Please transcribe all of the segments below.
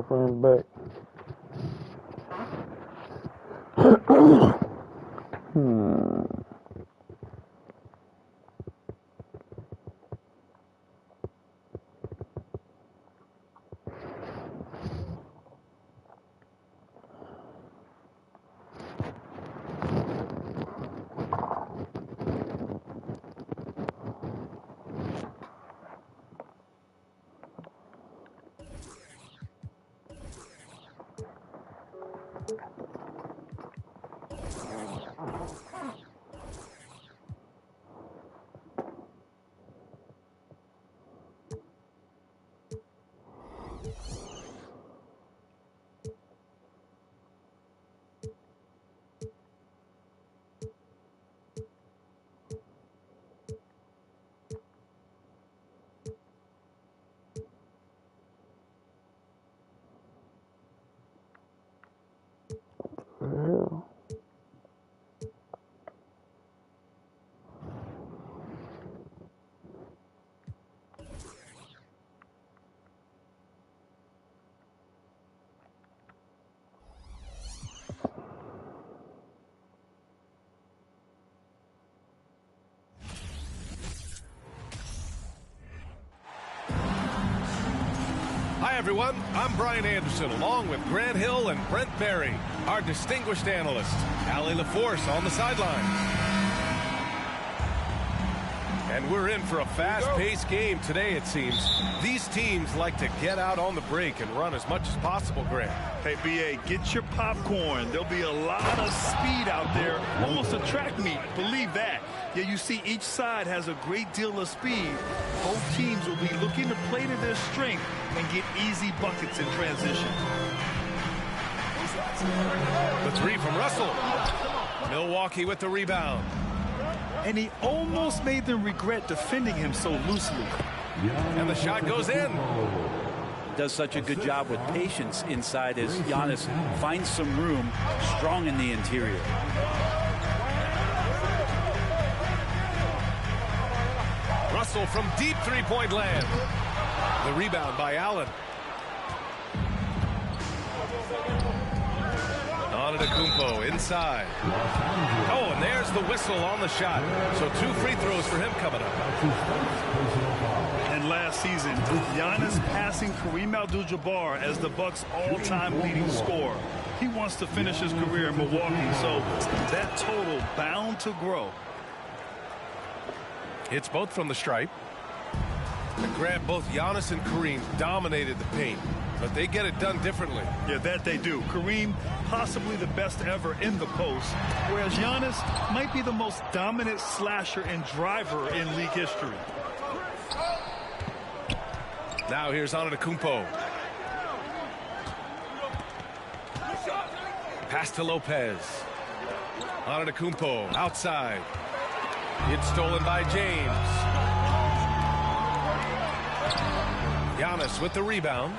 girlfriend back. Hell. Hi, everyone. I'm Brian Anderson, along with Grant Hill and Brent Barry, our distinguished analyst. Allie LaForce on the sidelines. And we're in for a fast-paced game today, it seems. These teams like to get out on the break and run as much as possible, Grant. Hey, B.A., get your popcorn. There'll be a lot of speed out there, almost a track meet. Believe that. Yeah, you see each side has a great deal of speed. Both teams will be looking to play to their strength and get easy buckets in transition. The three from Russell. Milwaukee with the rebound. And he almost made them regret defending him so loosely. And the shot goes in. Does such a good job with patience inside as Giannis finds some room strong in the interior. Russell from deep three-point land. The rebound by Allen. Antetokounmpo inside. Oh, and there's the whistle on the shot. So 2 free throws for him coming up. And last season, Giannis passing Kareem Abdul-Jabbar as the Bucks' all-time leading scorer. He wants to finish his career in Milwaukee, so that total bound to grow. It's both from the stripe. And Grant, both Giannis and Kareem dominated the paint, but they get it done differently. Yeah, that they do. Kareem, possibly the best ever in the post, whereas Giannis might be the most dominant slasher and driver in league history. Now here's Antetokounmpo. Pass to Lopez. Antetokounmpo outside. It's stolen by James. Giannis with the rebound.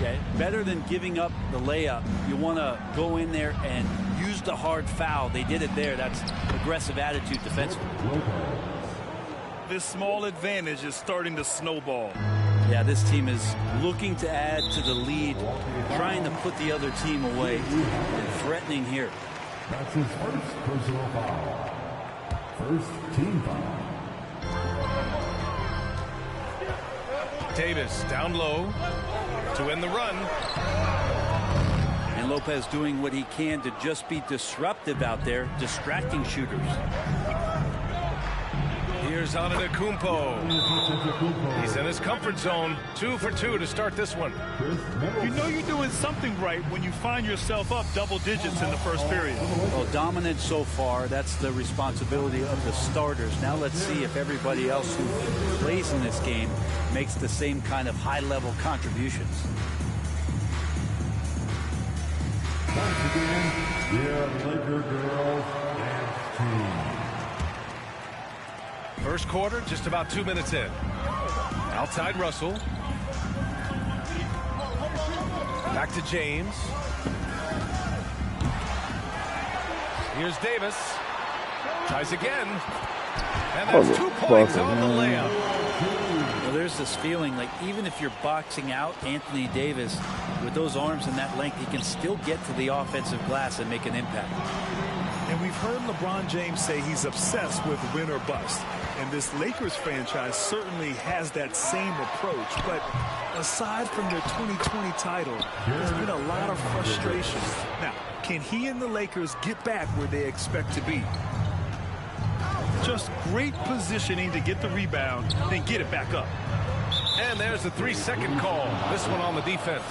Yeah, better than giving up the layup. You want to go in there and use the hard foul. They did it there. That's aggressive attitude defensively. This small advantage is starting to snowball. Yeah, this team is looking to add to the lead, trying to put the other team away, and threatening here. That's his first personal foul. First team foul. Davis down low to end the run. And Lopez doing what he can to just be disruptive out there, distracting shooters. Here's Antetokounmpo. He's in his comfort zone. 2 for 2 to start this one. You know you're doing something right when you find yourself up double digits in the first period. Well, dominant so far. That's the responsibility of the starters. Now let's see if everybody else who plays in this game makes the same kind of high-level contributions. Once again, your Laker girls dance team. First quarter, just about 2 minutes in. Outside Russell. Back to James. Here's Davis. Tries again. And that's 2 points on the layup. Well, there's this feeling like even if you're boxing out Anthony Davis with those arms and that length, he can still get to the offensive glass and make an impact. And we've heard LeBron James say he's obsessed with win or bust. And this Lakers franchise certainly has that same approach. But aside from their 2020 title, there's been a lot of frustration. Now, can he and the Lakers get back where they expect to be? Just great positioning to get the rebound, then get it back up. And there's a 3-second call. This one on the defense.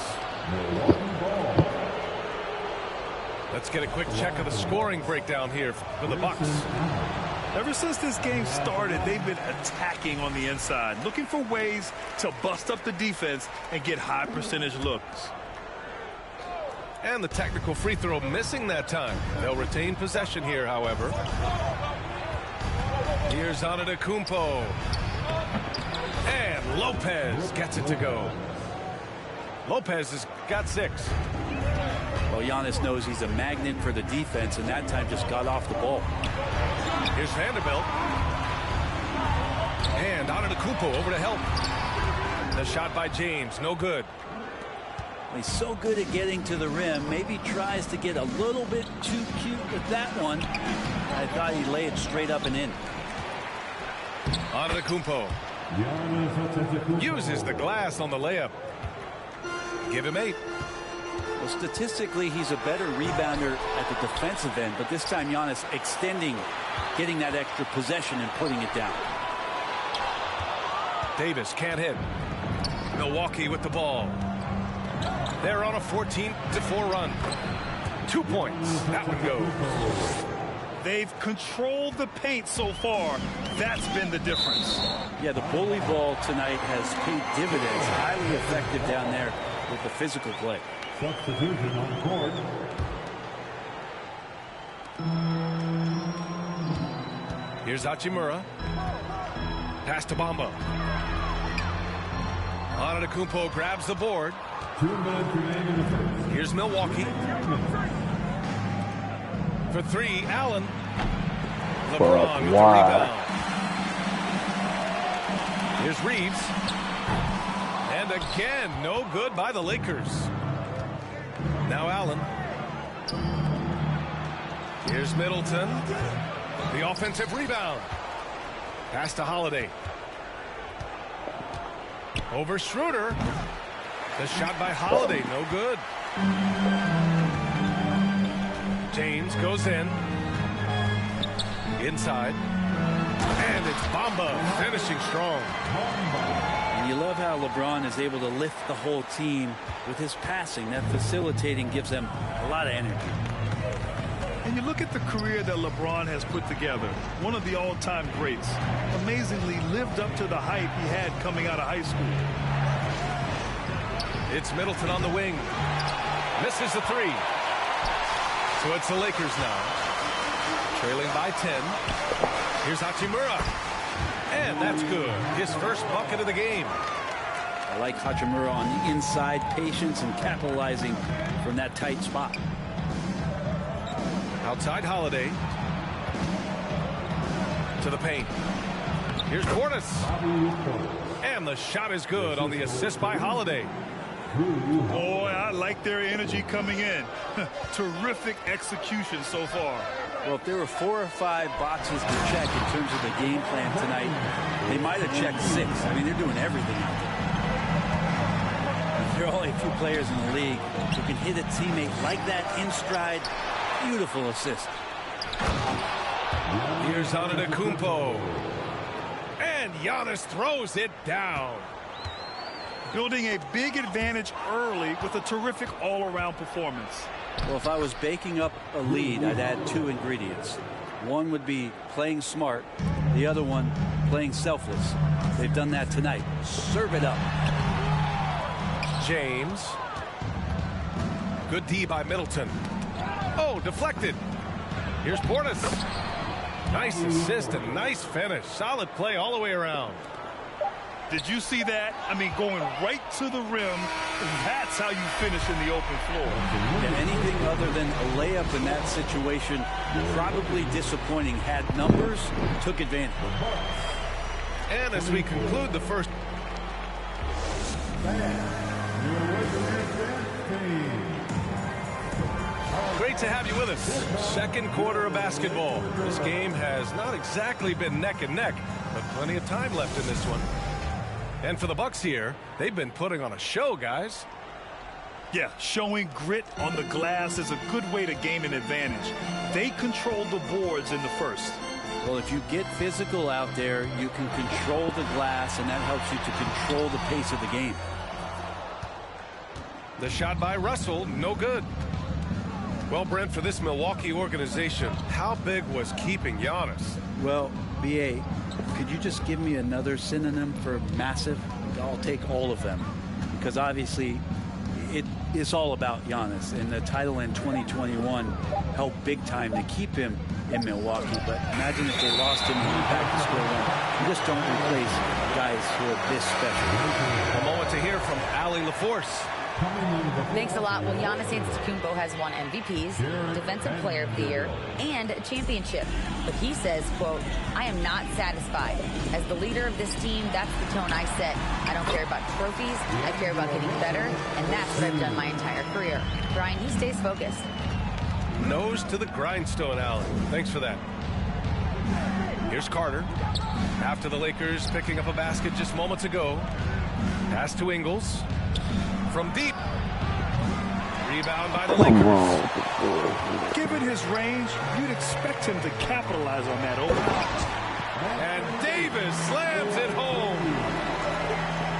Let's get a quick check of the scoring breakdown here for the Bucks. Ever since this game started, they've been attacking on the inside, looking for ways to bust up the defense and get high percentage looks. And the technical free throw missing that time. They'll retain possession here, however. Here's Antetokounmpo. And Lopez gets it to go. Lopez has got 6. Well, Giannis knows he's a magnet for the defense, and that time just got off the ball. Here's Vanderbilt. And Antetokounmpo over to help. The shot by James, no good. He's so good at getting to the rim. Maybe tries to get a little bit too cute with that one. I thought he'd lay it straight up and in. Antetokounmpo uses the glass on the layup. Give him 8. Well, statistically, he's a better rebounder at the defensive end, but this time Giannis extending, getting that extra possession and putting it down. Davis can't hit. Milwaukee with the ball. They're on a 14-4 run. 2 points. That one goes. They've controlled the paint so far. That's been the difference. Yeah, the bully ball tonight has paid dividends. Highly effective down there with the physical play. Substitution on the court. Here's Hachimura. Pass to Bamba. Antetokounmpo grabs the board. 2 minutes remaining in the first. Here's Milwaukee. For 3, Allen. LeBron with the rebound. Here's Reeves. And again, no good by the Lakers. Now Allen. Here's Middleton. The offensive rebound. Pass to Holiday. Over Schroeder. The shot by Holiday, no good. James goes in. Inside. And it's Bamba finishing strong. And you love how LeBron is able to lift the whole team with his passing. That facilitating gives them a lot of energy. And you look at the career that LeBron has put together. One of the all-time greats. Amazingly lived up to the hype he had coming out of high school. It's Middleton on the wing. Misses the 3. So it's the Lakers now. Trailing by 10. Here's Hachimura. And that's good. His first bucket of the game. I like Hachimura on the inside, patience and capitalizing from that tight spot. Outside Holiday. To the paint. Here's Portis. And the shot is good on the assist by Holiday. Boy, I like their energy coming in. Terrific execution so far. Well, if there were 4 or 5 boxes to check in terms of the game plan tonight, they might have checked 6. I mean, they're doing everything out there. There are only a few players in the league who can hit a teammate like that in stride. Beautiful assist. Here's Antetokounmpo. And Giannis throws it down. Building a big advantage early with a terrific all-around performance. Well, if I was baking up a lead, I'd add 2 ingredients. One would be playing smart. The other one, playing selfless. They've done that tonight. Serve it up. James. Good D by Middleton. Oh, deflected. Here's Portis. Nice assist and nice finish. Solid play all the way around. Did you see that? I mean, going right to the rim. That's how you finish in the open floor. Yeah, anything other than a layup in that situation, probably disappointing. Had numbers, took advantage. And as we conclude the first Great to have you with us. Second quarter of basketball. This game has not exactly been neck and neck, but plenty of time left in this one. And for the Bucks here, they've been putting on a show, guys. Yeah, showing grit on the glass is a good way to gain an advantage. They controlled the boards in the first. Well, if you get physical out there, you can control the glass, and that helps you to control the pace of the game. The shot by Russell, no good. Well, Brent, for this Milwaukee organization, how big was keeping Giannis? Well, B.A., could you just give me another synonym for massive? I'll take all of them, because obviously it's all about Giannis, and the title in 2021 helped big time to keep him in Milwaukee. But imagine if they lost him and went back to square one. You just don't replace guys who are this special. A moment to hear from Allie LaForce. Thanks a lot. Well, Giannis Antetokounmpo has won MVPs, Defensive Player of the Year, and a championship. But he says, quote, "I am not satisfied. As the leader of this team, that's the tone I set. I don't care about trophies. I care about getting better, and that's what I've done my entire career." Brian, he stays focused. Nose to the grindstone, Allen. Thanks for that. Here's Carter. After the Lakers picking up a basket just moments ago. Pass to Ingles. From deep. Rebound by the Lakers. Given his range, you'd expect him to capitalize on that open. And Davis slams it home.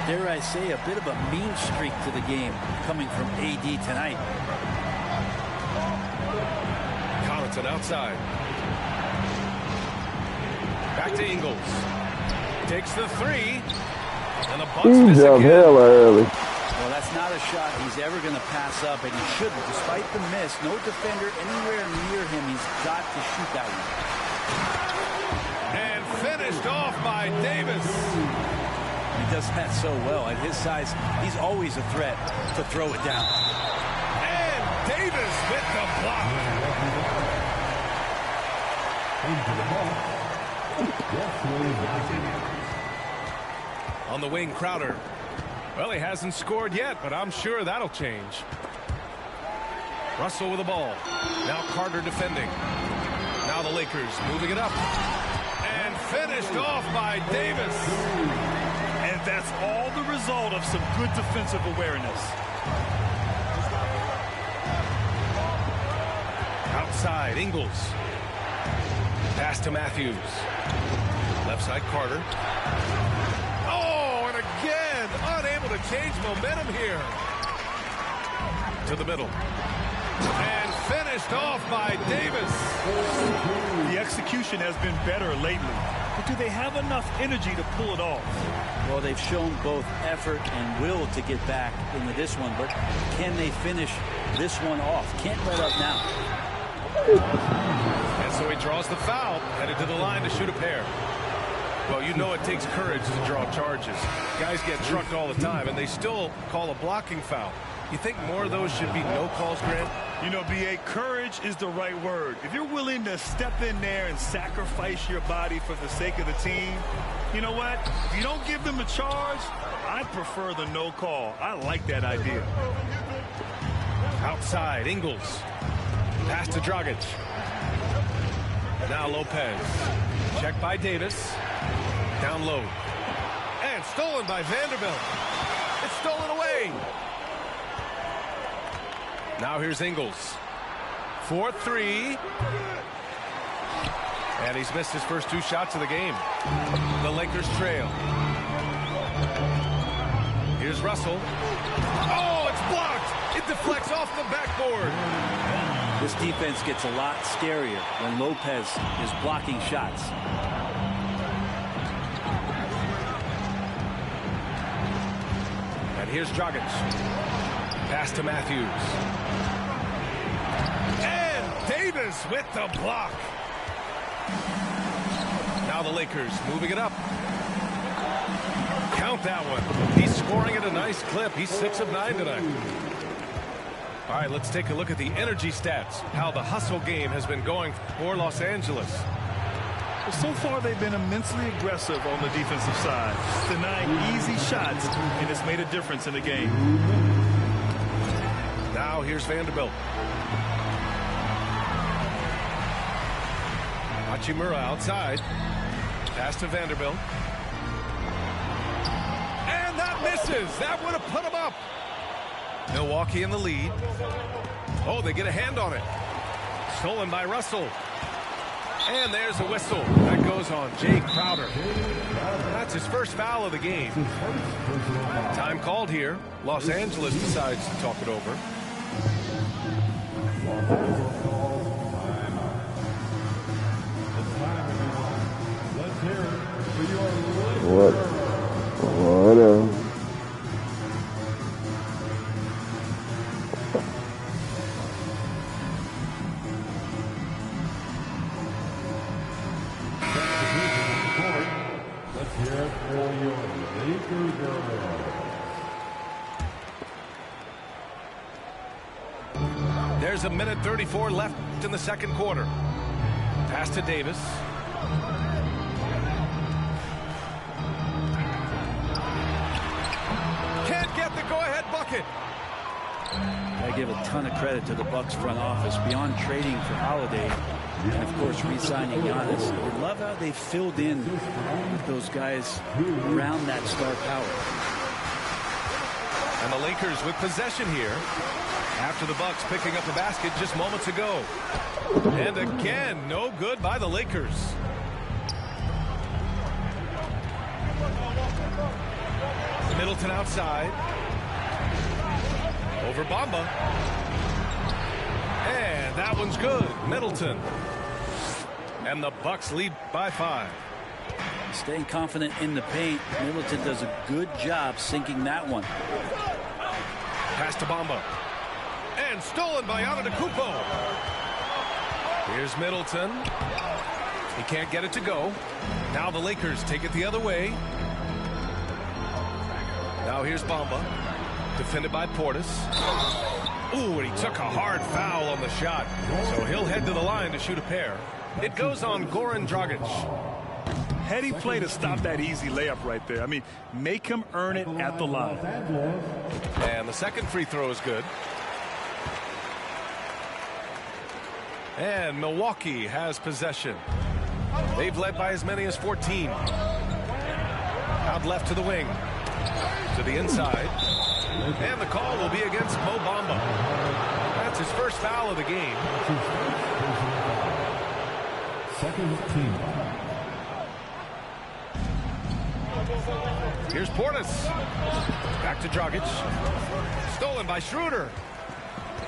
Dare I say, a bit of a mean streak to the game coming from AD tonight. Connaughton outside. Back to Ingles. Takes the three. And the Bucks miss again. Well, that's not a shot he's ever going to pass up, and he shouldn't. Despite the miss, no defender anywhere near him. He's got to shoot that one. And finished off by Davis. He does that so well. At his size, he's always a threat to throw it down. And Davis with the block. On the wing, Crowder. Well, he hasn't scored yet, but I'm sure that'll change. Russell with the ball. Now Carter defending. Now the Lakers moving it up. And finished off by Davis. And that's all the result of some good defensive awareness. Outside, Ingles. Pass to Matthews. Left side, Carter. Oh, and again, unable to change momentum here. To the middle. And finished off by Davis. The execution has been better lately. But do they have enough energy to pull it off? Well, they've shown both effort and will to get back into this one, but can they finish this one off? Can't let up now. And so he draws the foul, headed to the line to shoot a pair. Well, you know it takes courage to draw charges. Guys get trucked all the time, and they still call a blocking foul. You think more of those should be no calls, Grant? You know, B.A., courage is the right word. If you're willing to step in there and sacrifice your body for the sake of the team, you know what? If you don't give them a charge, I prefer the no call. I like that idea. Outside, Ingles. Pass to Dragic. Now Lopez. Checked by Davis. Down low. And stolen by Vanderbilt. It's stolen away. Now here's Ingles. 4-3. And he's missed his first two shots of the game. The Lakers trail. Here's Russell. Oh, it's blocked. It deflects off the backboard. This defense gets a lot scarier when Lopez is blocking shots. And here's Dragic. Pass to Matthews. And Davis with the block. Now the Lakers moving it up. Count that one. He's scoring at a nice clip. He's 6 of 9 tonight. All right, let's take a look at the energy stats, how the hustle game has been going for Los Angeles. Well, so far they've been immensely aggressive on the defensive side, denying easy shots, and it's made a difference in the game. Now here's Vanderbilt. Hachimura outside. Pass to Vanderbilt. And that misses. That would have put him up. Milwaukee in the lead. Oh, they get a hand on it. Stolen by Russell. And there's a whistle. That goes on Jay Crowder. That's his first foul of the game. Time called here. Los Angeles decides to talk it over. Whatever. Let's hear it for your Lakers. There's a minute 34 left in the second quarter. Pass to Davis. Can't get the go-ahead bucket. I give a ton of credit to the Bucks front office beyond trading for Holiday and, of course, re-signing Giannis. I love how they filled in with those guys around that star power. And the Lakers with possession here after the Bucks picking up the basket just moments ago. And again, no good by the Lakers. Middleton outside. Over Bamba. And that one's good. Middleton. And the Bucks lead by 5. Staying confident in the paint. Middleton does a good job sinking that one. Pass to Bamba. And stolen by Antetokounmpo. Here's Middleton. He can't get it to go. Now the Lakers take it the other way. Now here's Bamba. Defended by Portis. Ooh, and he took a hard foul on the shot. So he'll head to the line to shoot a pair. It goes on Goran Dragic. Heady play to stop that easy layup right there. I mean, make him earn it at the line. And the second free throw is good. And Milwaukee has possession. They've led by as many as 14. Out left to the wing. To the inside. And the call will be against Mo Bamba. That's his first foul of the game. Second team. Here's Portis. Back to Dragic. Stolen by Schroeder.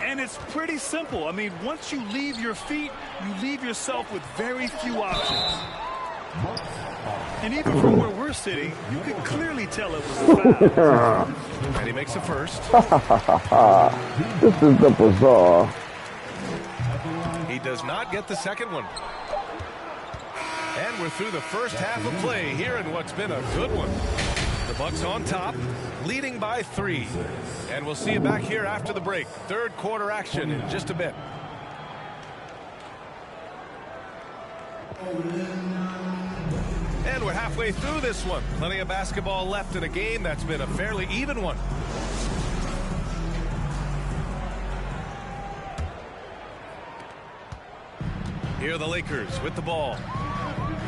And it's pretty simple. I mean, once you leave your feet, you leave yourself with very few options. And even from where we're sitting, you can clearly tell it was a foul. And he makes the first. This is the bizarre. He does not get the second one. And we're through the first half of play here in what's been a good one. The Bucks on top, leading by 3. And we'll see you back here after the break. Third quarter action in just a bit. And we're halfway through this one. Plenty of basketball left in a game that's been a fairly even one. Here are the Lakers with the ball.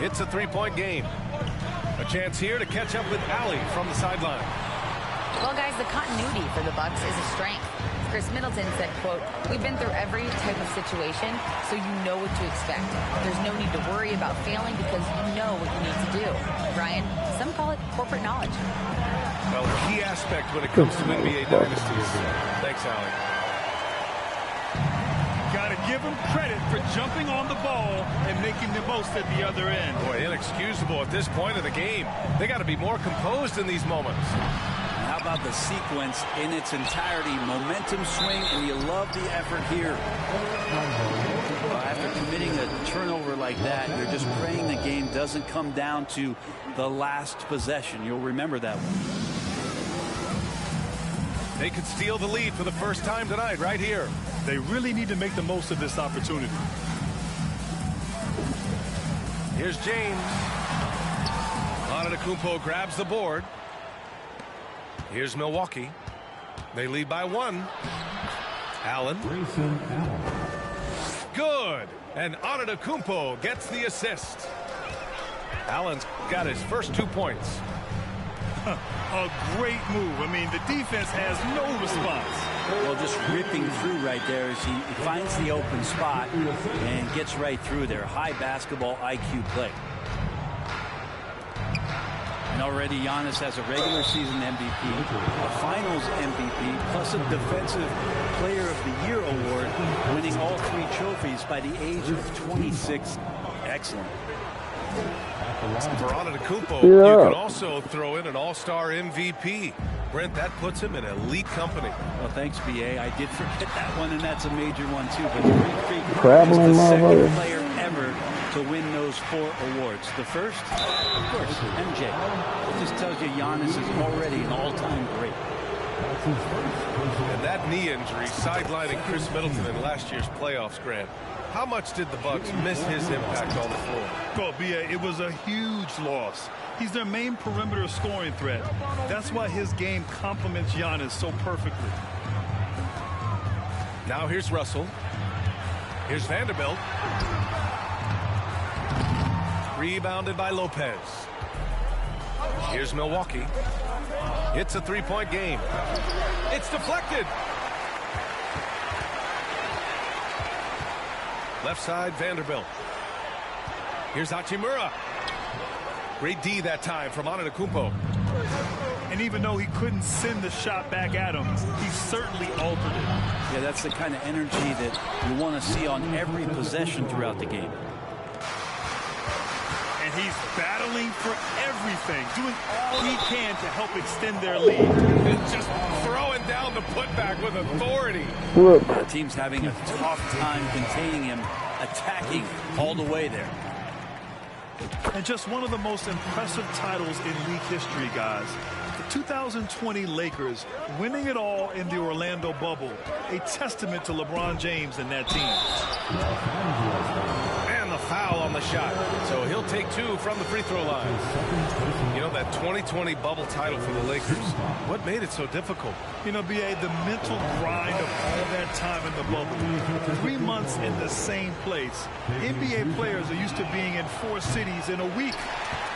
It's a three-point game. A chance here to catch up with Allie from the sideline. Well, guys, the continuity for the Bucks is a strength. Chris Middleton said, quote, "We've been through every type of situation, so you know what to expect. There's no need to worry about failing because you know what you need to do." Brian, some call it corporate knowledge. Well, a key aspect when it comes to NBA dynasties. Thanks, Allie. Got to give him credit for jumping on the ball and making the most at the other end. Boy, inexcusable at this point of the game. They got to be more composed in these moments. How about the sequence in its entirety? Momentum swing, and you love the effort here. After committing a turnover like that, you're just praying the game doesn't come down to the last possession. You'll remember that one. They could steal the lead for the first time tonight right here. They really need to make the most of this opportunity. Here's James. Antetokounmpo grabs the board. Here's Milwaukee. They lead by 1. Allen. Grayson Allen. Good. And Antetokounmpo gets the assist. Allen's got his first 2 points. A great move. I mean, the defense has no response. Well, just ripping through right there as he finds the open spot and gets right through there. High basketball IQ play. And already Giannis has a regular season MVP, a finals MVP, plus a defensive player of the year award, winning all 3 trophies by the age of 26. Excellent. For Antetokounmpo, you can also throw in an all-star MVP. Brent, that puts him in elite company. Well, thanks, B.A. I did forget that one, and that's a major one, too. But Greek Freak is Traveling the second motherfucker. player ever to win those 4 awards. The first, of course, MJ. It just tells you Giannis is already an all-time great. And that knee injury sidelining Chris Middleton in last year's playoffs, Grant. How much did the Bucks miss his impact on the floor? Well, B.A., it was a huge loss. He's their main perimeter scoring threat. That's why his game complements Giannis so perfectly. Now here's Russell. Here's Vanderbilt. Rebounded by Lopez. Here's Milwaukee. It's a 3-point game. It's deflected. Left side, Vanderbilt. Here's Hachimura. Great D that time from Antetokounmpo. And even though he couldn't send the shot back at him, he certainly altered it. Yeah, that's the kind of energy that you want to see on every possession throughout the game. And he's battling for everything, doing all he can to help extend their lead. Just throwing down the putback with authority. The team's having a tough time containing him, attacking all the way there. And just one of the most impressive titles in league history, guys. The 2020 Lakers winning it all in the Orlando bubble. A testament to LeBron James and that team. And the foul on the shot. So he'll take 2 from the free throw line. You know, that 2020 bubble title for the Lakers, what made it so difficult? You know, B.A., the mental grind of all that time in the bubble. 3 months in the same place. NBA players are used to being in 4 cities in a week.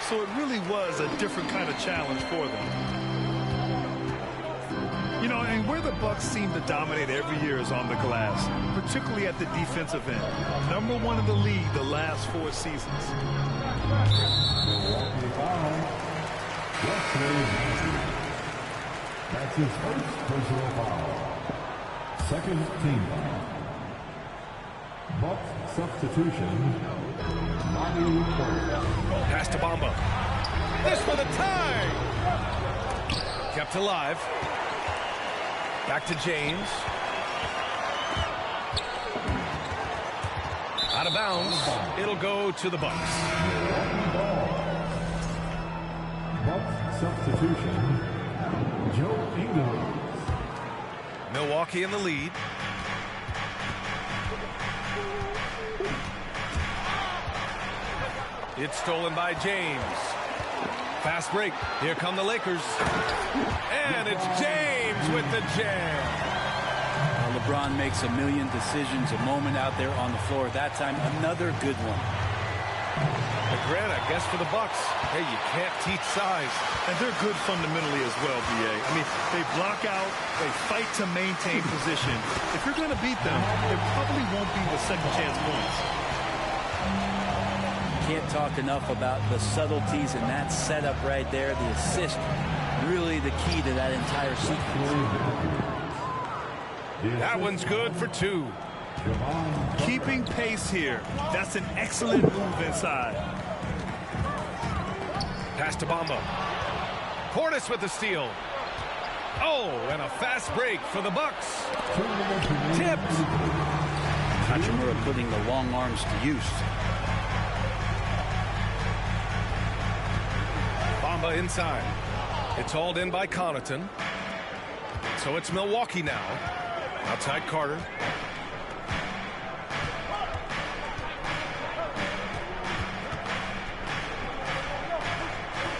So it really was a different kind of challenge for them. You know, and where the Bucks seem to dominate every year is on the glass, particularly at the defensive end. #1 in the league the last 4 seasons. That's his first personal foul. Second team foul. Bucks substitution. Bobby Portis. Pass to Bamba. This for the tie. Kept alive. Back to James. Out of bounds. It'll go to the Bucks. Bucks substitution. Joe Ingles. Milwaukee in the lead. It's stolen by James. Fast break. Here come the Lakers. And it's James with the jam. Well, LeBron makes a million decisions a moment out there on the floor. That time, another good one. But Grant, I guess for the Bucks, hey, you can't teach size. And they're good fundamentally as well, B.A. I mean, they block out, they fight to maintain position. If you're going to beat them, it probably won't be the second chance points. Can't talk enough about the subtleties in that setup right there. The assist, really the key to that entire sequence. That one's good for 2. Keeping pace here. That's an excellent move inside. Pass to Bamba. Portis with the steal. Oh, and a fast break for the Bucks. Tipped. Hachimura putting the long arms to use. Bamba inside. It's hauled in by Connaughton. So it's Milwaukee now. Outside Carter.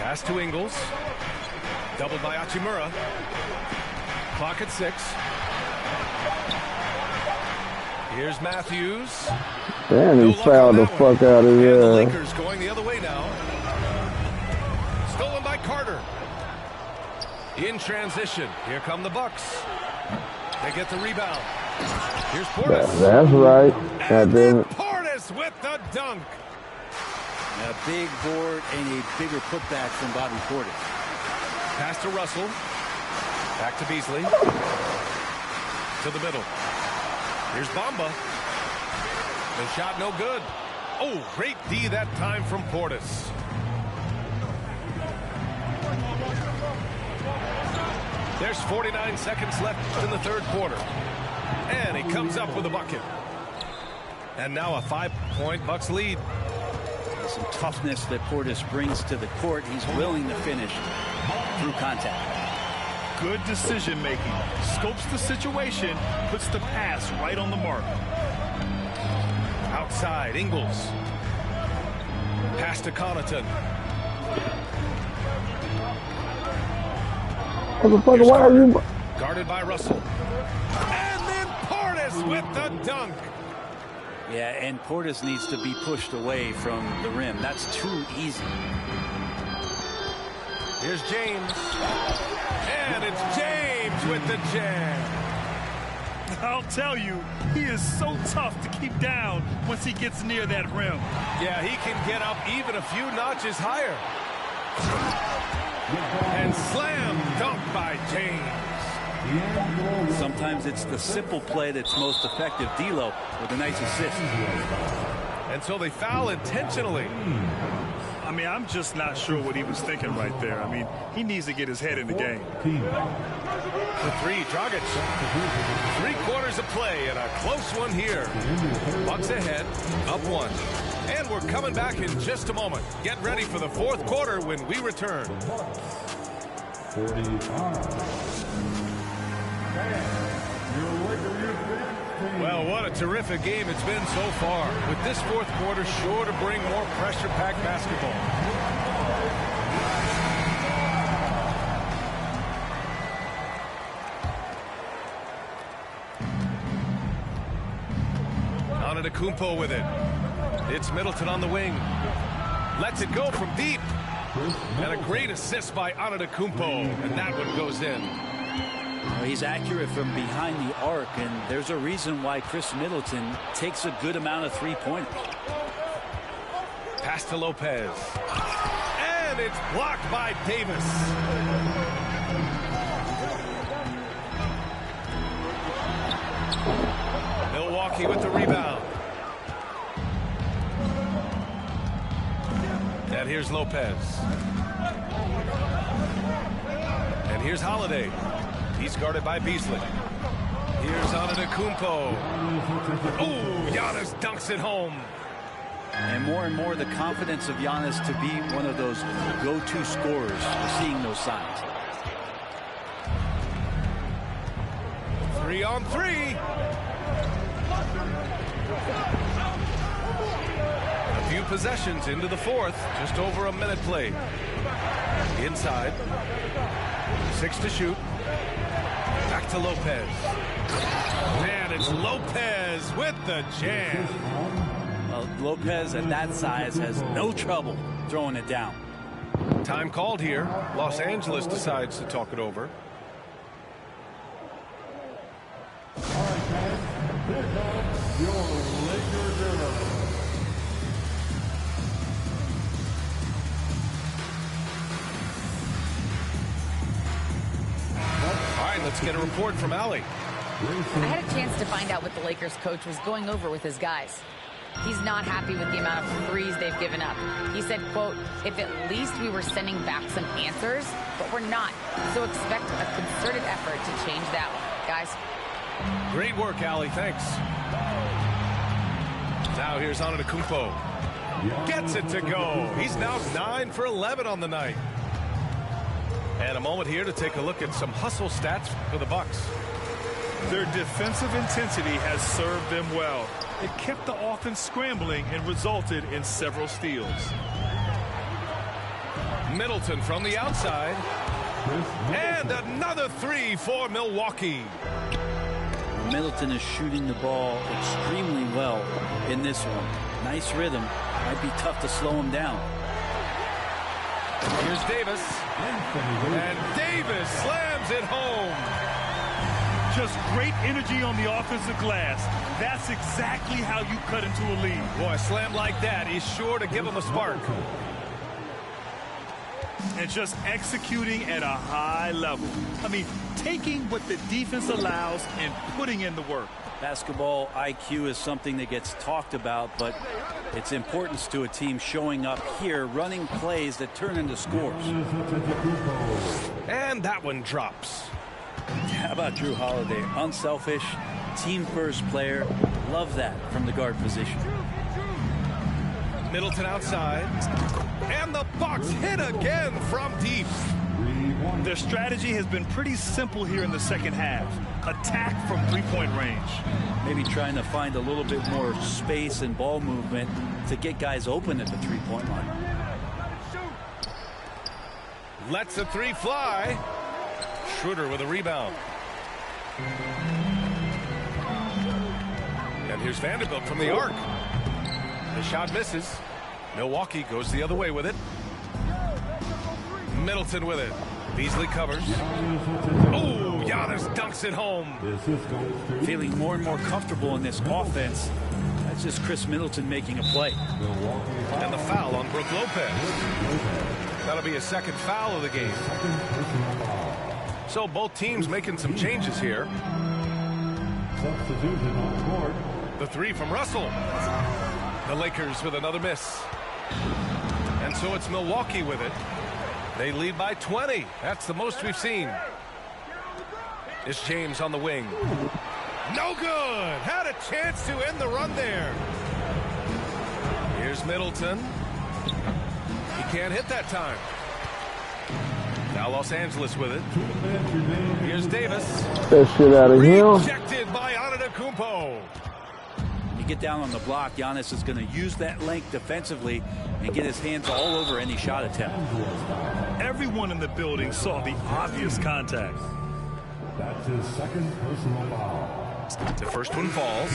Pass to Ingles. Doubled by Hachimura. Clock at 6. Here's Matthews. Damn, he fouled the fuck out of And the there. Lakers going the other way now. Stolen by Carter. In transition. Here come the Bucks. They get the rebound. Here's Portis. That's right. And then Goddamn it. Portis with the dunk. A big board and a bigger putback from Bobby Portis. Pass to Russell. Back to Beasley. To the middle. Here's Bamba. The shot no good. Oh, great D that time from Portis. There's 49 seconds left in the third quarter. And he comes up with a bucket. And now a 5-point Bucks lead. Some toughness that Portis brings to the court. He's willing to finish through contact. Good decision making. Scopes the situation, puts the pass right on the mark. Outside, Ingles. Pass to Connaughton. Motherfucker, why are you? Guarded by Russell. And then Portis with the dunk. Yeah, and Portis needs to be pushed away from the rim. That's too easy. Here's James. And it's James with the jam. I'll tell you, he is so tough to keep down once he gets near that rim. Yeah, he can get up even a few notches higher. And slam dunk by James. Sometimes it's the simple play that's most effective. D'Lo with a nice assist. And so they foul intentionally. I mean, I'm just not sure what he was thinking right there. I mean, he needs to get his head in the game. The three, Dragic. 3 quarters of play and a close one here. Bucks ahead, up 1. And we're coming back in just a moment. Get ready for the fourth quarter when we return. 45. Well, what a terrific game it's been so far. With this fourth quarter sure to bring more pressure-packed basketball. Antetokounmpo with it. It's Middleton on the wing. Lets it go from deep. And a great assist by Antetokounmpo. And that one goes in. Well, he's accurate from behind the arc, and there's a reason why Chris Middleton takes a good amount of three-pointers. Pass to Lopez. And it's blocked by Davis. Milwaukee with the rebound. And here's Lopez. And here's Holiday. He's guarded by Beasley. Here's Antetokounmpo. Oh, Giannis dunks it home. And more the confidence of Giannis to be one of those go-to scorers. We're seeing those signs. 3-on-3. A few possessions into the fourth. Just over a minute played. Inside. 6 to shoot. Back to Lopez. And it's Lopez with the jam. Well, Lopez at that size has no trouble throwing it down. Time called here. Los Angeles decides to talk it over. All right, let's get a report from Allie. I had a chance to find out what the Lakers coach was going over with his guys. He's not happy with the amount of threes they've given up. He said, quote, if at least we were sending back some answers, but we're not. So expect a concerted effort to change that one. Guys. Great work, Allie. Thanks. Now here's Antetokounmpo. Gets it to go. He's now 9 for 11 on the night. And a moment here to take a look at some hustle stats for the Bucks. Their defensive intensity has served them well. It kept the offense scrambling and resulted in several steals. Middleton from the outside. And another three for Milwaukee. Middleton is shooting the ball extremely well in this one. Nice rhythm. Might be tough to slow him down. Here's Davis. And Davis slams it home. Just great energy on the offensive glass. That's exactly how you cut into a lead. Boy, a slam like that is sure to give him a spark. And just executing at a high level. I mean, taking what the defense allows and putting in the work. Basketball IQ is something that gets talked about, but its importance to a team showing up here, running plays that turn into scores. And that one drops. How about Jrue Holiday? Unselfish, team-first player. Love that from the guard position. Middleton outside. And the Bucks hit again from deep. Their strategy has been pretty simple here in the second half. Attack from three-point range. Maybe trying to find a little bit more space and ball movement to get guys open at the three-point line. Lets a three fly. Schroeder with a rebound. And here's Vanderbilt from the arc. The shot misses. Milwaukee goes the other way with it. Middleton with it. Beasley covers. Oh, Giannis dunks it home. Feeling more and more comfortable in this offense. That's just Chris Middleton making a play. And the foul on Brook Lopez. That'll be a second foul of the game. So both teams making some changes here. The three from Russell. The Lakers with another miss. And so it's Milwaukee with it. They lead by 20. That's the most we've seen. It's James on the wing. No good. Had a chance to end the run there. Here's Middleton. He can't hit that time. Now Los Angeles with it. Here's Davis. That shit out of here. Rejected by Antetokounmpo. You get down on the block, Giannis is going to use that length defensively and get his hands all over any shot attempt. Everyone in the building saw the obvious contact. That's his second personal foul. The first one falls.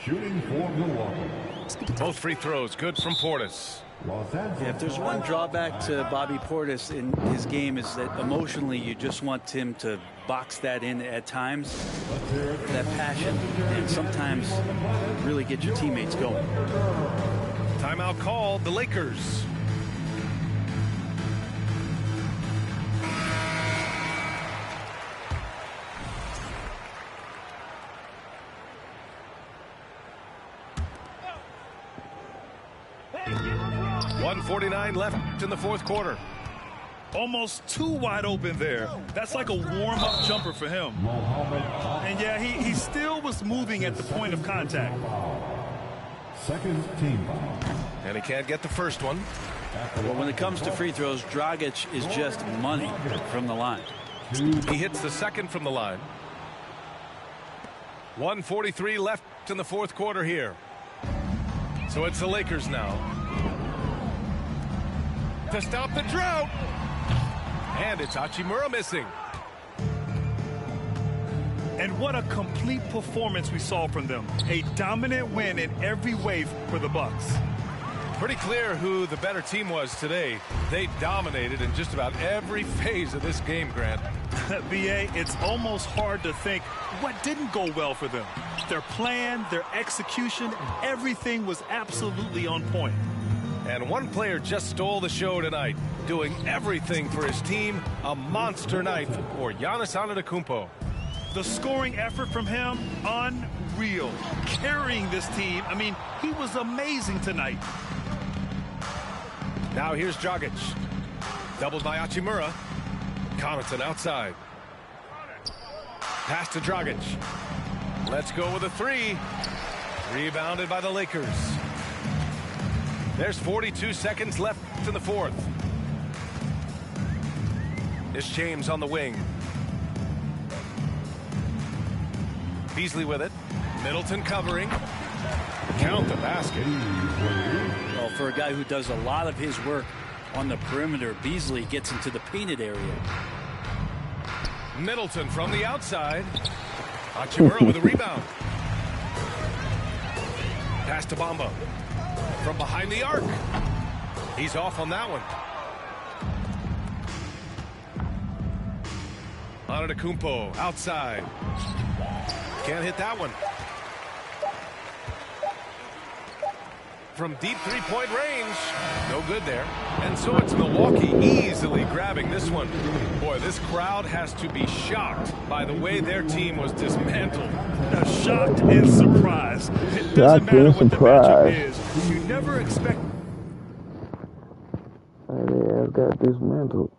Shooting for Milwaukee. Both free throws good from Portis. Los Angeles. Yeah, if there's one drawback to Bobby Portis in his game is that emotionally you just want him to box that in at times. That passion and sometimes really get your teammates going. Timeout called, the Lakers. .149 left in the fourth quarter. Almost too wide open there. That's like a warm-up jumper for him. And yeah, he still was moving at the point of contact. Second team foul. And he can't get the first one. Well, when it comes to free throws, Dragic is just money from the line. He hits the second from the line. 1:43 left in the fourth quarter here. So it's the Lakers now. To stop the drought. And it's Hachimura missing. And what a complete performance we saw from them. A dominant win in every way for the Bucks. Pretty clear who the better team was today. They dominated in just about every phase of this game, Grant. BA, it's almost hard to think what didn't go well for them. Their plan, their execution, everything was absolutely on point. And one player just stole the show tonight, doing everything for his team. A monster night for Giannis Antetokounmpo. The scoring effort from him, unreal. Carrying this team, I mean, he was amazing tonight. Now here's Dragic. Doubled by Hachimura. Connaughton outside. Pass to Dragic. Let's go with a three. Rebounded by the Lakers. There's 42 seconds left in the fourth. It's James on the wing. Beasley with it. Middleton covering. Count the basket. Well, for a guy who does a lot of his work on the perimeter. Beasley gets into the painted area. Middleton from the outside. Hachimura with a rebound. Pass to Bamba. From behind the arc. He's off on that one. Antetokounmpo outside. Can't hit that one. From deep three-point range. No good there. And so it's Milwaukee easily grabbing this one. Boy, this crowd has to be shocked by the way their team was dismantled. Now, shocked and surprised. It doesn't matter what the matchup is. You never expect. They ass got dismantled.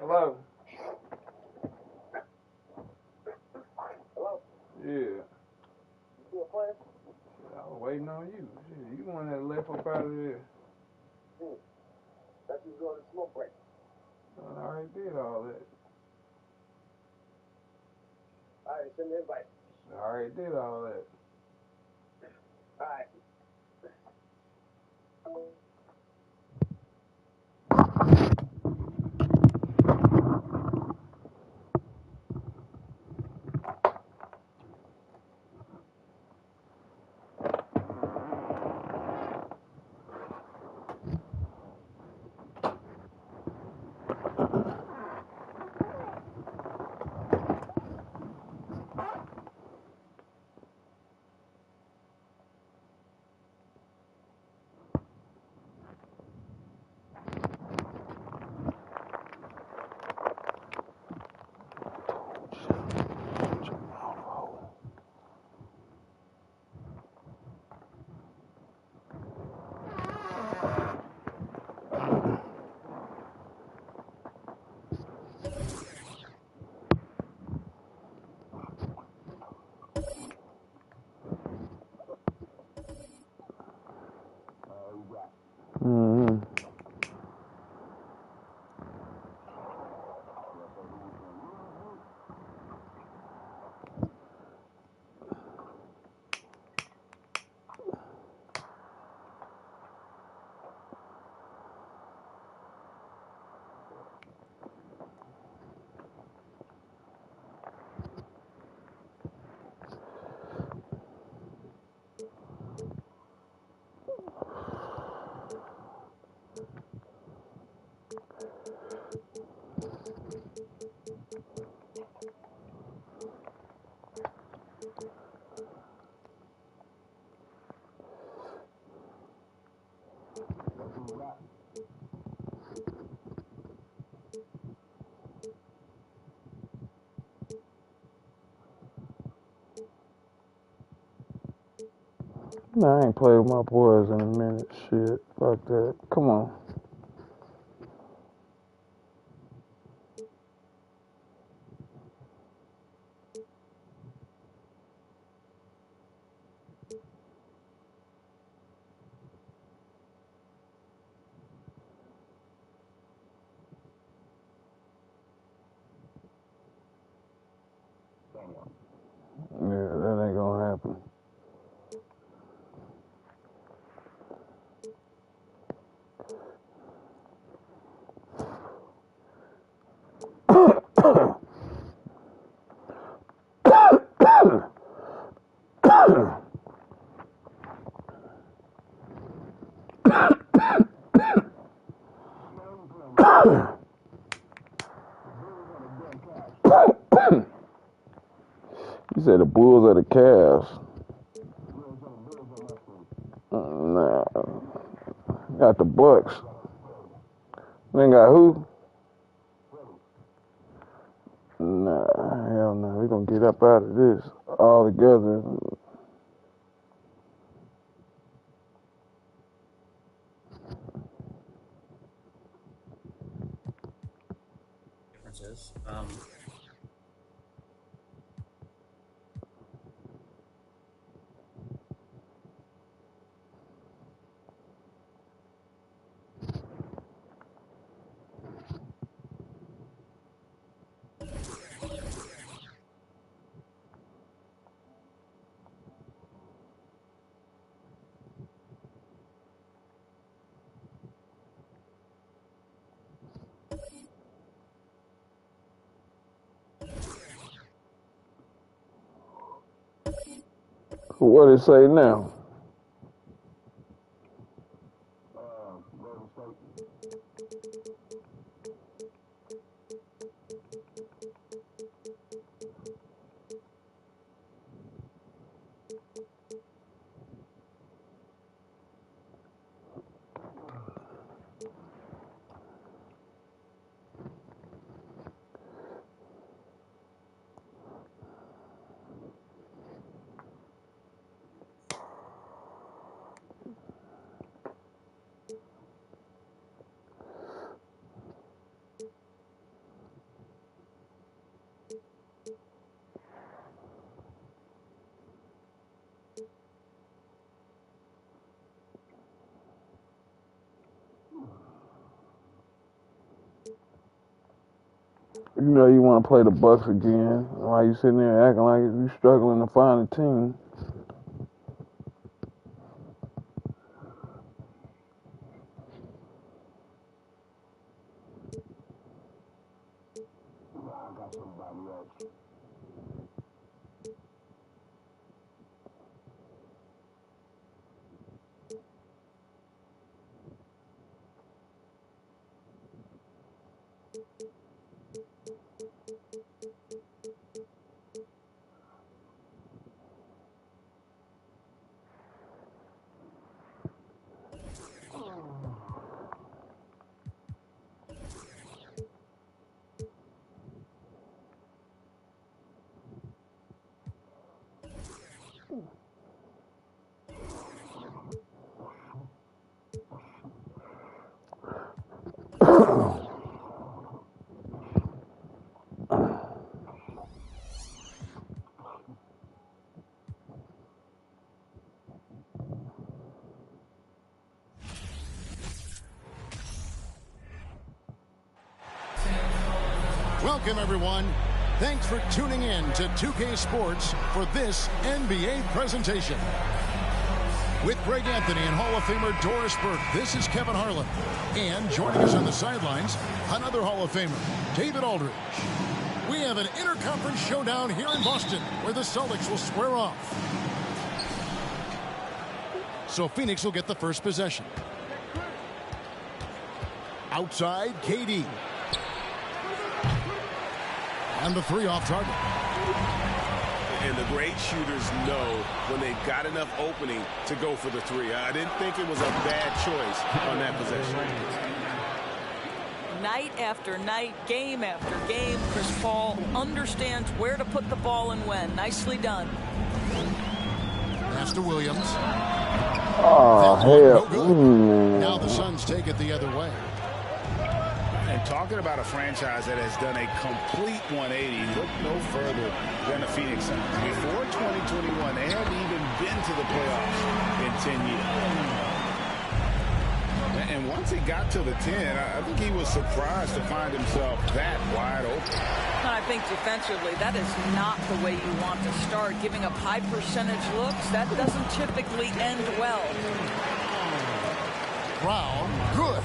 Hello? Hello? Yeah. You still playing? I was waiting on you. Shit, you the one that left up out of there. Thought you was going to smoke break. I already did all that. All right, send me an invite. I already did all that. All right. Mm-hmm. Nah, I ain't played with my boys in a minute. Shit, fuck that. Come on. Yeah, that ain't gonna happen. You said the Bulls or the Cavs? Nah, got the Bucks. Then got who? Nah, hell no. We gonna get up out of this all together. Differences. What it say now? You know you want to play the Bucks again. Why you sitting there acting like you struggling to find a team? Welcome, everyone. Thanks for tuning in to 2K Sports for this NBA presentation. With Greg Anthony and Hall of Famer Doris Burke, this is Kevin Harlan. And joining us on the sidelines, another Hall of Famer, David Aldridge. We have an interconference showdown here in Boston where the Celtics will square off. So Phoenix will get the first possession. Outside, KD. And the three off target. And the great shooters know when they've got enough opening to go for the three. I didn't think it was a bad choice on that possession. Night after night, game after game, Chris Paul understands where to put the ball and when. Nicely done. Pass to Williams. Oh, hell. Now the Suns take it the other way. And talking about a franchise that has done a complete 180, look no further than the Phoenix Suns. Before 2021, they hadn't even been to the playoffs in 10 years. And once he got to the 10, I think he was surprised to find himself that wide open. And I think defensively, that is not the way you want to start. Giving up high percentage looks, that doesn't typically end well. Brown, good.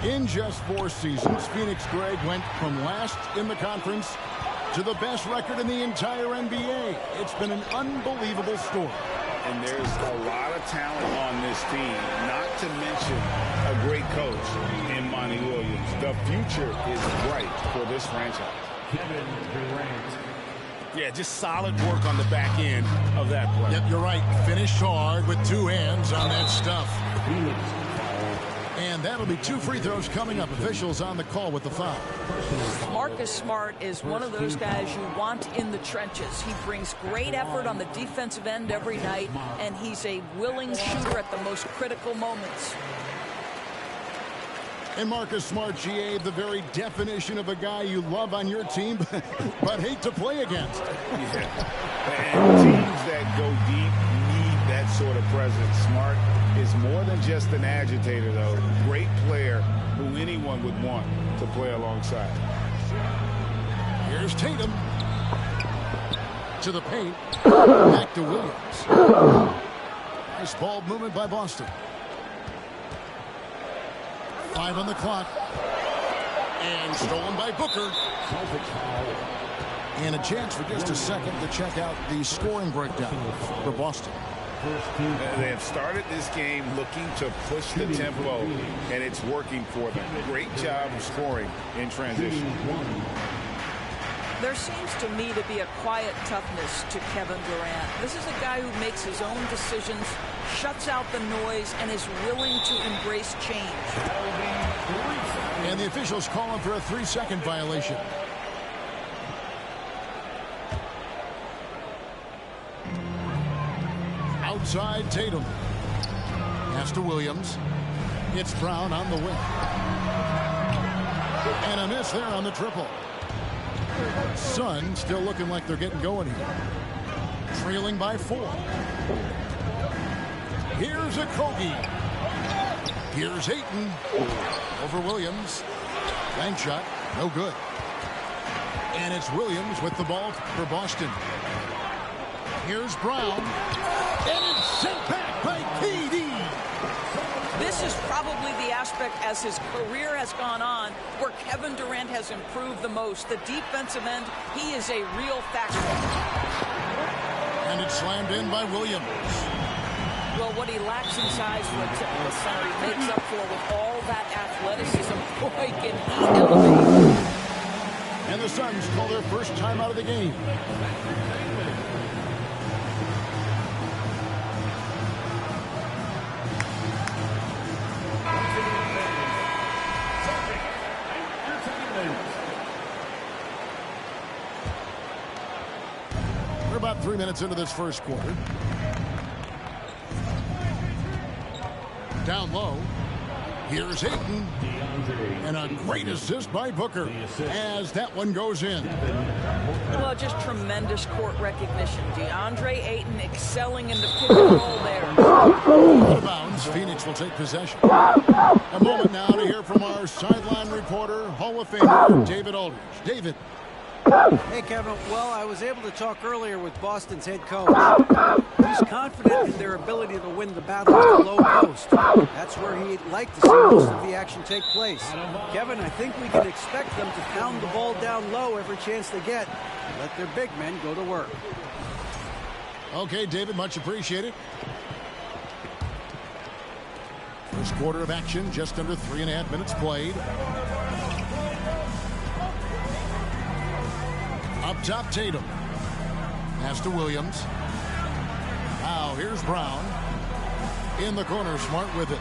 In just 4 seasons, Phoenix, Greg, went from last in the conference to the best record in the entire NBA. It's been an unbelievable story. And there's a lot of talent on this team, not to mention a great coach in Monty Williams. The future is bright for this franchise. Kevin Durant. Yeah, just solid work on the back end of that play. Yep, you're right. Finished hard with 2 hands on that stuff. And that'll be 2 free throws coming up. Officials on the call with the foul. Marcus Smart is one of those guys you want in the trenches. He brings great effort on the defensive end every night, and he's a willing shooter at the most critical moments. And Marcus Smart, GA, the very definition of a guy you love on your team, but hate to play against. Yeah. And teams that go deep need that sort of presence. Smart is more than just an agitator, though. Great player who anyone would want to play alongside. Here's Tatum. To the paint. Back to Williams. Nice ball movement by Boston. 5 on the clock. And stolen by Booker. And a chance for just a second to check out the scoring breakdown for Boston. They have started this game looking to push the tempo, and it's working for them. Great job of scoring in transition. There seems to me to be a quiet toughness to Kevin Durant. This is a guy who makes his own decisions, shuts out the noise, and is willing to embrace change. And the officials calling for a 3-second violation. Outside Tatum. Pass to Williams. It's Brown on the wing. And a miss there on the triple. Suns still looking like they're getting going here. Trailing by 4. Here's a Kogi. Here's Ayton. Over Williams. Bank shot. No good. And it's Williams with the ball for Boston. Here's Brown. And it's sent back by KD. This is probably the aspect as his career has gone on where Kevin Durant has improved the most. The defensive end, he is a real factor. And it's slammed in by Williams. Well, what he lacks in size for a typical center, he makes up for with all that athleticism. Boy, can he elevate. And the Suns call their first time out of the game. We're about 3 minutes into this first quarter. Down low. Here's Ayton. And a great assist by Booker as that one goes in. Well, just tremendous court recognition. DeAndre Ayton excelling in the pick and roll there. Out of bounds. Phoenix will take possession. A moment now to hear from our sideline reporter, Hall of Famer David Aldridge. David. Hey, Kevin. Well, I was able to talk earlier with Boston's head coach. He's confident in their ability to win the battle at the low post. That's where he'd like to see most of the action take place. Kevin, I think we can expect them to pound the ball down low every chance they get. Let their big men go to work. Okay, David, much appreciated. First quarter of action, just under 3.5 minutes played. Up top, Tatum. Pass to Williams. Now here's Brown. In the corner, Smart with it.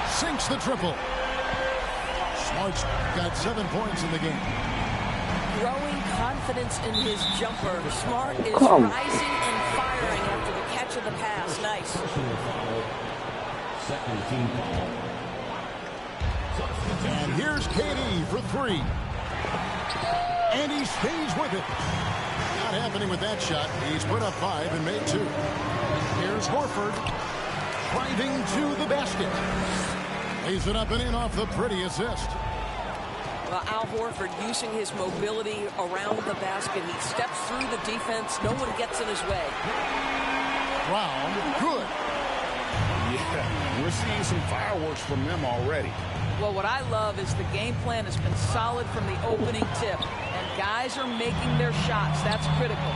Sinks the triple. Smart's got 7 points in the game. Growing confidence in his jumper. Smart is rising and firing after the catch of the pass. Nice. And here's KD for 3. And he stays with it. Not happening with that shot. He's put up 5 and made 2. Here's Horford. Driving to the basket. Lays it up and in off the pretty assist. Well, Al Horford using his mobility around the basket. He steps through the defense. No one gets in his way. Brown, good. Yeah, we're seeing some fireworks from them already. Well, what I love is the game plan has been solid from the opening tip. And guys are making their shots. That's critical.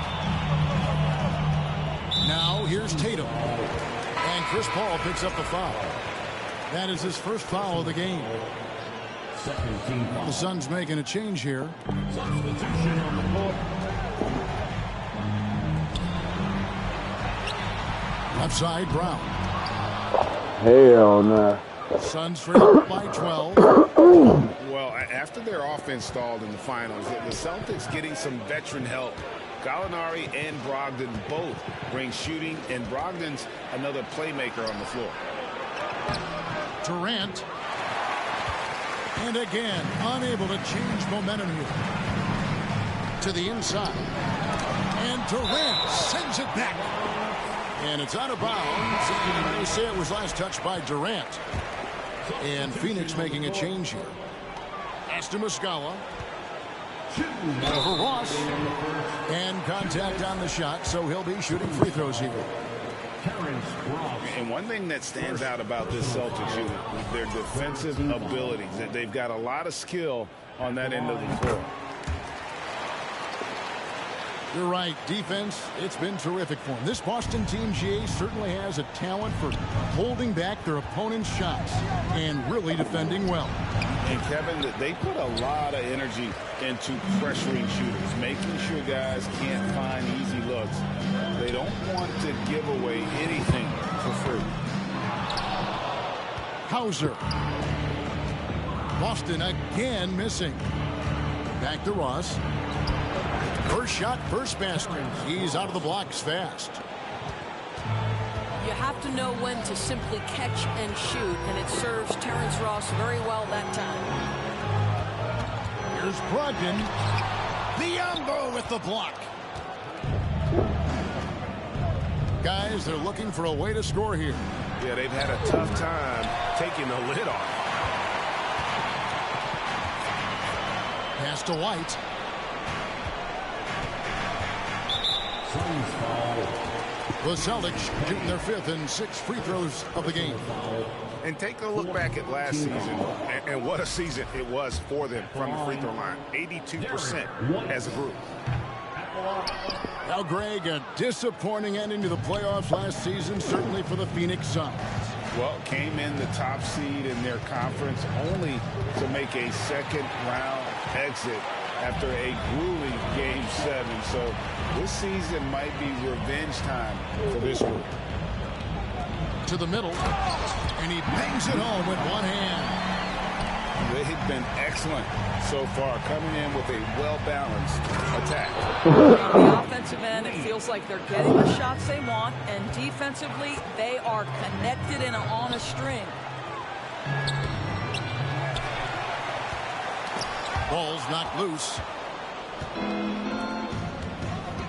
Now here's Tatum. And Chris Paul picks up the foul. That is his first foul of the game. The Suns making a change here. Substitution on the court. Left side, Brown. Hell no. Suns for by 12. Well, after their offense stalled in the finals, the Celtics getting some veteran help. Gallinari and Brogdon both bring shooting, and Brogdon's another playmaker on the floor. Durant. And again, unable to change momentum here. To the inside. And Durant sends it back. And it's out of bounds. They say it was last touched by Durant. And Phoenix making a change here. Aston Muscala. Over Ross. And contact on the shot, so he'll be shooting free throws here. And one thing that stands out about this Celtics unit is their defensive abilities. They've got a lot of skill on that end of the floor. You're right. Defense, it's been terrific for them. This Boston team, GA, certainly has a talent for holding back their opponent's shots and really defending well. And, Kevin, they put a lot of energy into pressuring shooters, making sure guys can't find easy looks. They don't want to give away anything for free. Hauser. Boston again missing. Back to Ross. First shot, first basket. He's out of the blocks fast. You have to know when to simply catch and shoot, and it serves Terrence Ross very well that time. Here's Brogdon. Biyombo with the block. Guys, they're looking for a way to score here. Yeah, they've had a tough time taking the lid off. Pass to White. The Celtics shooting their 5th and 6th free throws of the game. And take a look back at last season, and what a season it was for them from the free throw line. 82% as a group. Now, Greg, a disappointing ending to the playoffs last season, certainly for the Phoenix Suns. Well, came in the top seed in their conference only to make a second-round exit after a grueling Game 7. So this season might be revenge time for this group. To the middle, and he bangs it home with one hand. They've been excellent so far, coming in with a well-balanced attack. On the offensive end, it feels like they're getting the shots they want, and defensively, they are connected and on a string. Ball's knocked loose.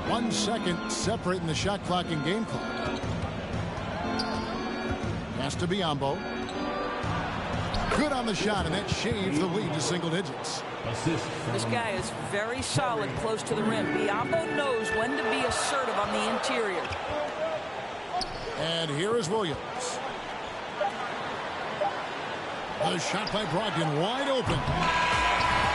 1 second separating the shot clock and game clock. Pass to Biyombo. Good on the shot, and that shaves the lead to single digits. This guy is very solid close to the rim. Biyombo knows when to be assertive on the interior. And here is Williams. The shot by Brogdon wide open.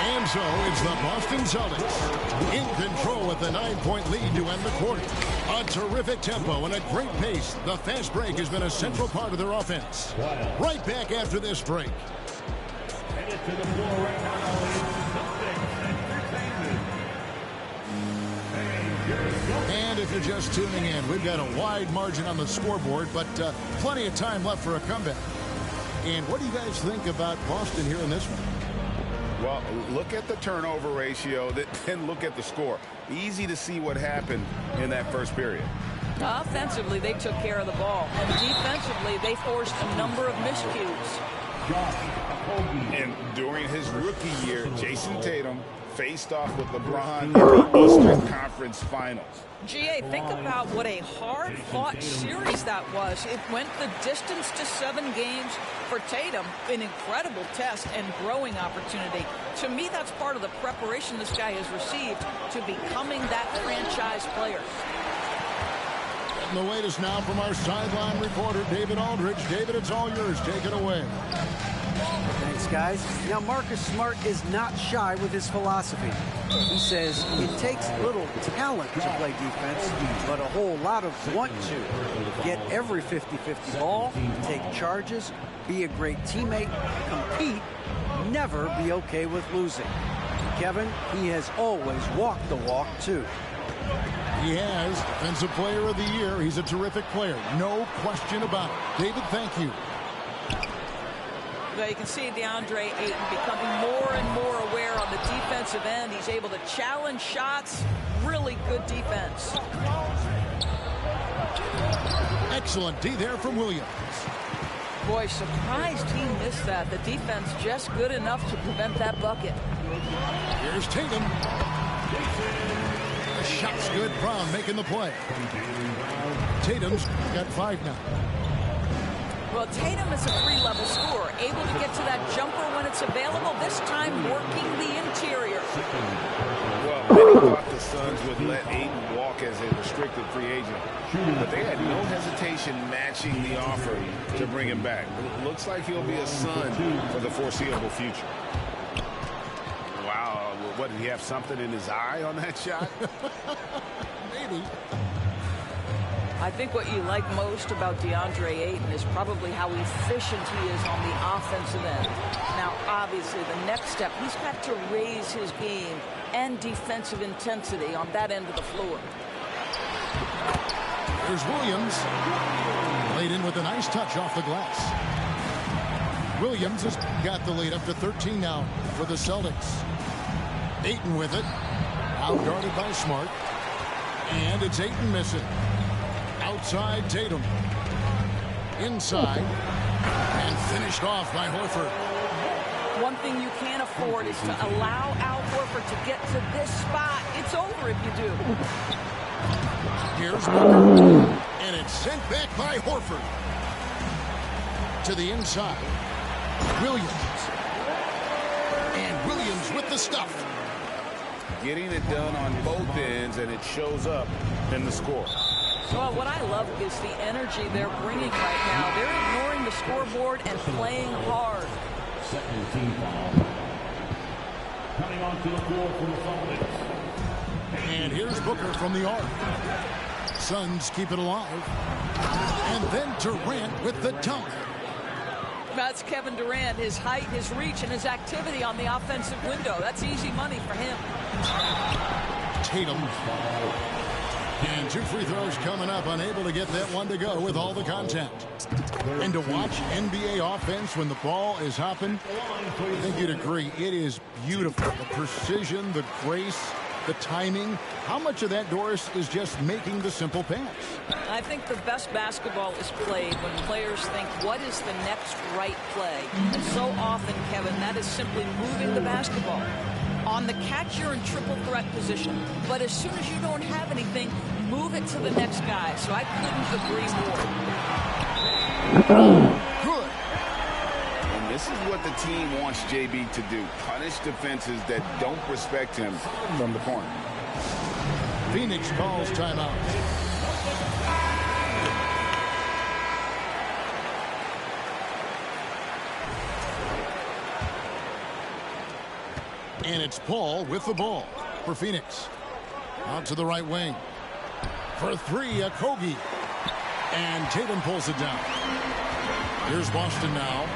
And so it's the Boston Celtics in control with the 9-point lead to end the quarter. A terrific tempo and a great pace. The fast break has been a central part of their offense. Right back after this break. And if you're just tuning in, we've got a wide margin on the scoreboard, but plenty of time left for a comeback. And what do you guys think about Boston here in this one? Well, look at the turnover ratio, then look at the score. Easy to see what happened in that first period. Offensively, they took care of the ball. And defensively, they forced a number of miscues. And during his rookie year, Jason Tatum faced off with LeBron in the Eastern Conference Finals. GA, think about what a hard-fought series that was. It went the distance to 7 games. For Tatum, an incredible test and growing opportunity. To me, that's part of the preparation this guy has received to becoming that franchise player. And the latest now from our sideline reporter, David Aldridge. David, it's all yours. Take it away. Thanks, guys. Now, Marcus Smart is not shy with his philosophy. He says it takes little talent to play defense, but a whole lot of want to. Get every 50-50 ball, take charges, be a great teammate, compete, never be okay with losing. Kevin, he has always walked the walk, too. He has Defensive Player of the Year. He's a terrific player. No question about it. David, thank you. Well, you can see DeAndre Ayton becoming more and more aware on the defensive end. He's able to challenge shots. Really good defense. Excellent D there from Williams. Boy, surprised he missed that. The defense just good enough to prevent that bucket. Here's Tatum. The shot's good. Brown making the play. Tatum's got 5 now. Well, Tatum is a 3-level scorer, able to get to that jumper when it's available, this time working the interior. Well, many thought the Suns would let Ayton walk as a restricted free agent, but they had no hesitation matching the offer to bring him back. It looks like he'll be a Sun for the foreseeable future. Wow, what, did he have something in his eye on that shot? Maybe. I think what you like most about DeAndre Ayton is probably how efficient he is on the offensive end. Now, obviously, the next step, he's got to raise his game and defensive intensity on that end of the floor. Here's Williams. Laid in with a nice touch off the glass. Williams has got the lead up to 13 now for the Celtics. Ayton with it. Out guarded by Smart. And it's Ayton missing. Outside Tatum. Inside. And finished off by Horford. One thing you can't afford is to allow Al Horford to get to this spot. It's over if you do. Here's Booker. And it's sent back by Horford. To the inside. Williams. And Williams with the stuff. getting it done on both ends, and it shows up in the score. Well, what I love is the energy they're bringing right now. They're ignoring the scoreboard and playing hard. Second team foul. Coming onto the floor for the Celtics. And here's Booker from the arc. Suns keep it alive. And then Durant with the dunk. That's Kevin Durant, his height, his reach, and his activity on the offensive window. That's easy money for him. Tatum. And 2 free throws coming up, unable to get that one to go with all the contact. And to watch NBA offense when the ball is hopping, I think you'd agree, it is beautiful. The precision, the grace, the timing. How much of that, Doris, is just making the simple pass? I think the best basketball is played when players think, what is the next right play? And so often, Kevin, that is simply moving the basketball. On the catch, you're in triple threat position. But as soon as you don't have anything, move it to the next guy. So I couldn't agree more. Good. And this is what the team wants JB to do. Punish defenses that don't respect him from the corner. Phoenix calls timeout. And it's Paul with the ball for Phoenix. Out to the right wing. For 3, Okogie. And Tatum pulls it down. Here's Boston now.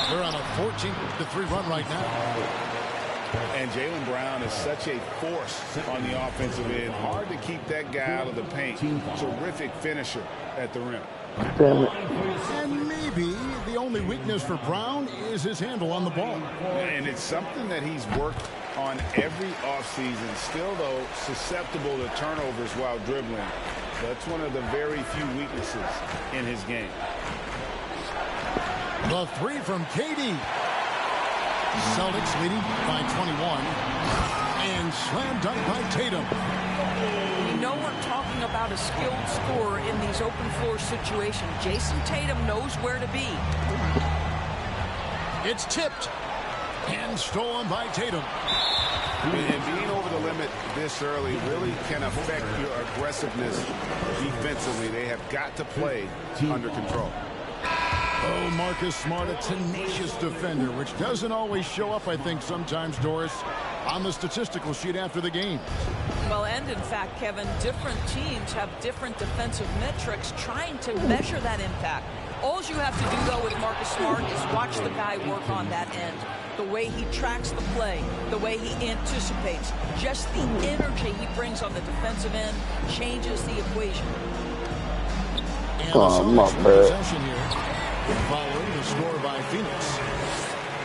They're on a 14-3 run right now. And Jaylen Brown is such a force on the offensive end. Hard to keep that guy out of the paint. Terrific finisher at the rim. And maybe the only weakness for Brown is his handle on the ball. And it's something that he's worked on every offseason. Still, though, susceptible to turnovers while dribbling. That's one of the very few weaknesses in his game. The 3 from KD. Celtics leading by 21. And slam dunk by Tatum. You know we're talking about a skilled scorer in these open floor situations. Jason Tatum knows where to be. It's tipped. And stolen by Tatum. And being over the limit this early really can affect your aggressiveness defensively. They have got to play under control. Oh, Marcus Smart, a tenacious defender, which doesn't always show up, I think, sometimes, Doris, on the statistical sheet after the game. Well, and in fact, Kevin, different teams have different defensive metrics trying to measure that impact. All you have to do, though, with Marcus Smart is watch the guy work on that end. The way he tracks the play, the way he anticipates, just the energy he brings on the defensive end changes the equation. And the possession here, following the score by Phoenix.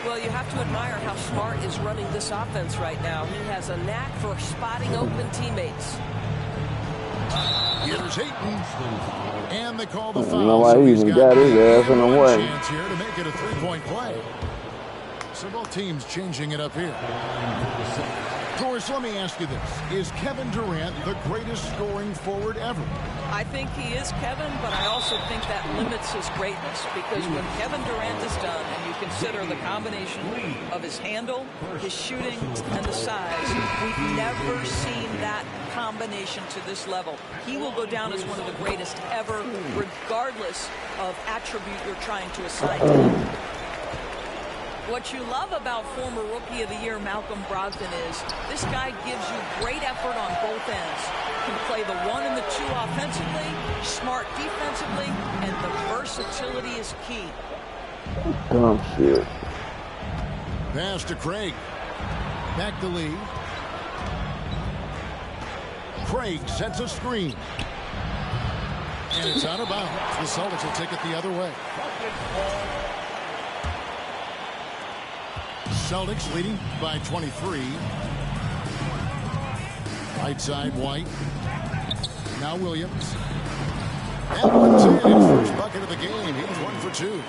Well, you have to admire how Smart is running this offense right now. He has a knack for spotting open teammates. Here's Ayton. And they call the foul. I don't know why he even got his ass in the way. Chance here to make it a 3-point play. So both teams changing it up here. Doris, let me ask you this. Is Kevin Durant the greatest scoring forward ever? I think he is, Kevin, but I also think that limits his greatness, because when Kevin Durant is done and you consider the combination of his handle, his shooting, and the size, we've never seen that combination to this level. He will go down as one of the greatest ever, regardless of attribute you're trying to assign to him. What you love about former Rookie of the Year Malcolm Brogdon is this guy gives you great effort on both ends. Can play the 1 and the 2 offensively, smart defensively, and the versatility is key. Dumb shit. Pass to Craig. Back to Lee. Craig sets a screen. And it's out of bounds. The Celtics will take it the other way. Celtics leading by 23. Right side, White. Now Williams. And puts in his first bucket of the game. He's 1 for 2.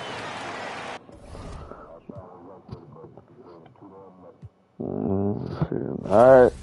All right.